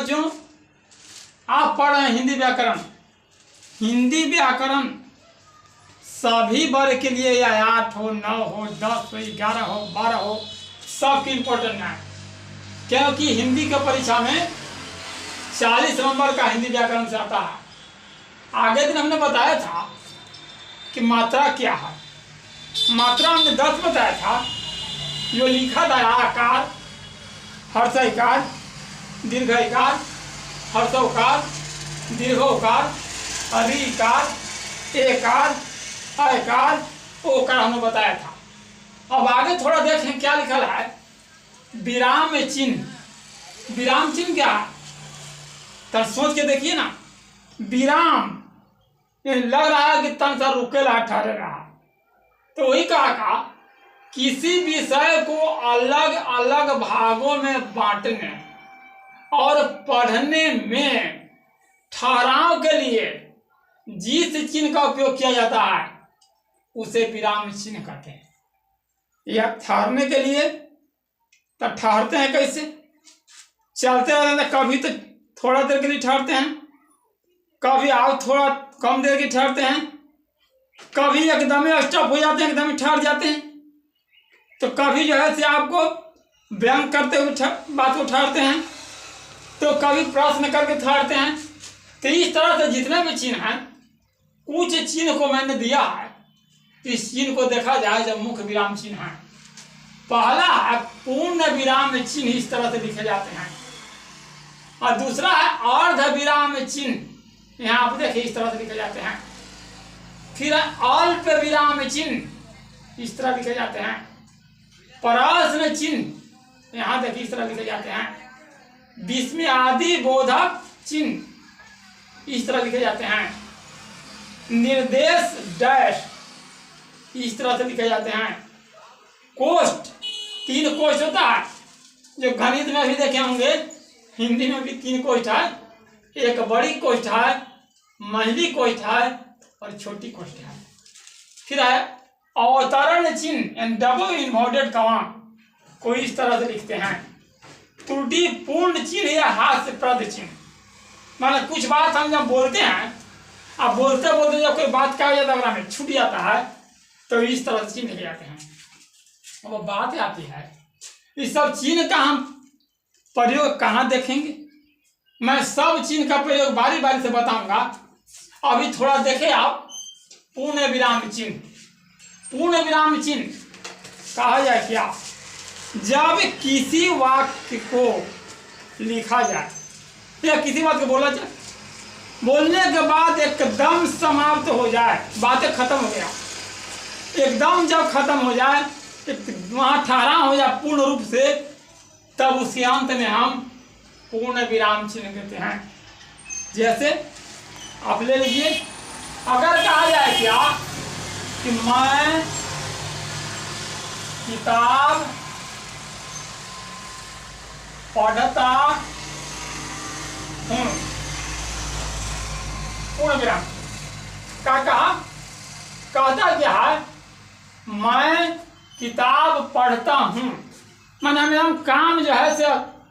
बच्चों, आप पढ़ रहे हैं हिंदी व्याकरण। हिंदी व्याकरण सभी वर्ग के लिए, या 8 हो, 9 हो, 10 हो, 11 हो, 12 हो, सबकी इम्पोर्टेंट है। क्योंकि हिंदी की परीक्षा में 40 नंबर का हिंदी व्याकरण से आता है। आगे दिन हमने बताया था कि मात्रा क्या है। मात्रा हमने 10 बताया था। जो लिखा था आकार, हर्ष इकार, दीर्घ इकार, हर्षोकार, दीर्घोकार, अधि इकार, एकार, अकार, ओकार हमने बताया था। अब आगे थोड़ा देखें क्या लिखा है। विराम चिन्ह। विराम चिन्ह क्या है? तो सोच के देखिए ना। विराम लग रहा है कि तन सा रुकेला ठहरे रहा, तो वही कहा किसी विषय को अलग अलग भागों में बांटने और पढ़ने में ठहराव के लिए जिस चिन्ह का उपयोग किया जाता है उसे विराम चिन्ह कहते हैं। यह ठहरने के लिए, तब ठहरते हैं कैसे? चलते रहते, कभी तो थोड़ा देर के लिए ठहरते हैं, कभी आप थोड़ा कम देर के ठहरते हैं, कभी एकदम स्टॉप हो जाते हैं, एकदम ठहर जाते हैं, तो कभी जो है से आपको व्यंग करते हुए बात को ठहरते हैं, तो कभी प्रश्न करके ठहरते हैं। तो इस तरह से जितने भी चिन्ह हैं, कुछ चिन्ह को मैंने दिया है। इस चिन्ह को देखा जाए जब मुख्य विराम चिन्ह है। पहला है पूर्ण विराम चिन्ह, इस तरह से लिखे जाते हैं। और दूसरा है अर्ध विराम चिन्ह, यहाँ आप देखिए इस तरह से लिखे जाते हैं। फिर अल्प विराम चिन्ह, इस तरह लिखे जाते हैं। प्रश्न चिन्ह, यहाँ देखिए इस तरह लिखे जाते हैं। विस्मयादि बोधक चिन्ह, इस तरह लिखे जाते हैं। निर्देश डैश, इस तरह से लिखे जाते हैं। कोष्ठ, 3 कोष्ठ होता है, जो गणित में भी देखे होंगे, हिंदी में भी 3 कोष्ठ है। एक बड़ी कोष्ठ है, मझली कोष्ठ है और छोटी कोष्ठ है। फिर है अवतरण चिन्ह, डबल इन्वर्टेड कॉमा को इस तरह से लिखते हैं। त्रुटि पूर्ण चिन्ह या हास्यप्रद चिन्ह, मतलब कुछ बात हम जब बोलते हैं, अब बोलते बोलते जब कोई बात क्या हो जाता है, छूट जाता है, तो इस तरह से चिन्ह लिखे जाते हैं। अब बात आती है इस सब चिन्ह का हम प्रयोग कहाँ देखेंगे? मैं सब चिन्ह का प्रयोग बारी बारी से बताऊंगा। अभी थोड़ा देखें आप पूर्ण विराम चिन्ह। पूर्ण विराम चिन्ह कहा जाए क्या? जब किसी वाक्य को लिखा जाए या किसी बात को बोला जाए, बोलने के बाद एकदम समाप्त हो जाए, बातें खत्म हो गया, एकदम जब खत्म हो जाए, वहां ठहराव हो जाए पूर्ण रूप से, तब उसके अंत में हम पूर्ण विराम चिन्ह देते हैं। जैसे आप ले लीजिए, अगर कहा जाए क्या कि मैं किताब पढ़ता हूं, पूर्ण विराम का कहा, कहता क्या है? मैं किताब पढ़ता हूं, माने मेरा काम जो है से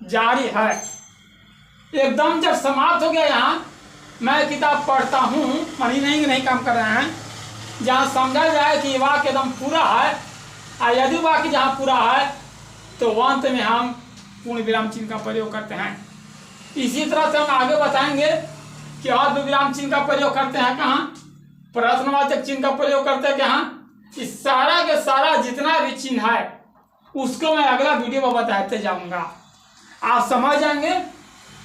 जारी है। एकदम जब समाप्त हो गया, यहाँ मैं किताब पढ़ता हूँ, मानी नहीं काम कर रहे हैं। जहाँ समझा जाए कि वाक्य एकदम पूरा है, और यदि वाक्य जहाँ पूरा है तो अंत में हम पूर्ण विराम चिन्ह का प्रयोग करते हैं। इसी तरह से हम आगे बताएंगे कि अर्ध विराम चिन्ह का प्रयोग करते हैं कहाँ, प्रश्नवाचक चिन्ह का प्रयोग करते हैं कहाँ। इस सारा के सारा जितना भी चिन्ह है उसको मैं अगला वीडियो में बताते जाऊंगा, आप समझ जाएंगे।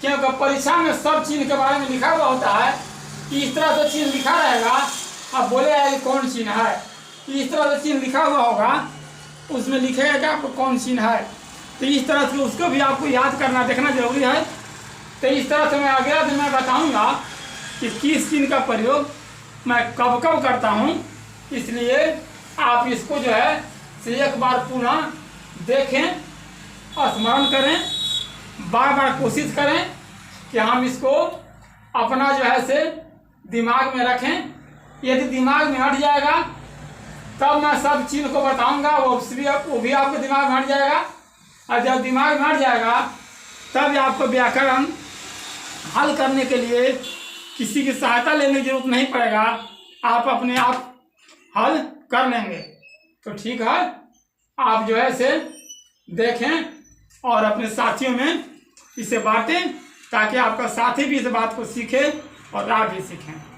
क्योंकि परीक्षा में सब चिन्ह के बारे में लिखा हुआ होता है कि इस तरह से चिन्ह लिखा रहेगा, अब बोले कौन चिन्ह है, इस तरह से चिन्ह लिखा हुआ होगा, उसमें लिखेगा कि आपको कौन चिन्ह है, तो इस तरह से उसको भी आपको याद करना देखना जरूरी है। तो इस तरह से मैं अगला दिन में बताऊंगा कि किस चिन्ह का प्रयोग मैं कब कब करता हूँ। इसलिए आप इसको जो है से एक बार पुनः देखें, स्मरण करें, बार बार कोशिश करें कि हम इसको अपना जो है से दिमाग में रखें। यदि दिमाग में हट जाएगा तब मैं सब चिन्ह को बताऊंगा, वो भी आपके दिमाग में हट जाएगा। और जब दिमाग में हट जाएगा तब आपको व्याकरण हल करने के लिए किसी की सहायता लेने की जरूरत नहीं पड़ेगा, आप अपने आप हल कर लेंगे। तो ठीक है, आप जो है इसे देखें और अपने साथियों में इसे बांटें, ताकि आपका साथी भी इस बात को सीखे और आप भी सीखें।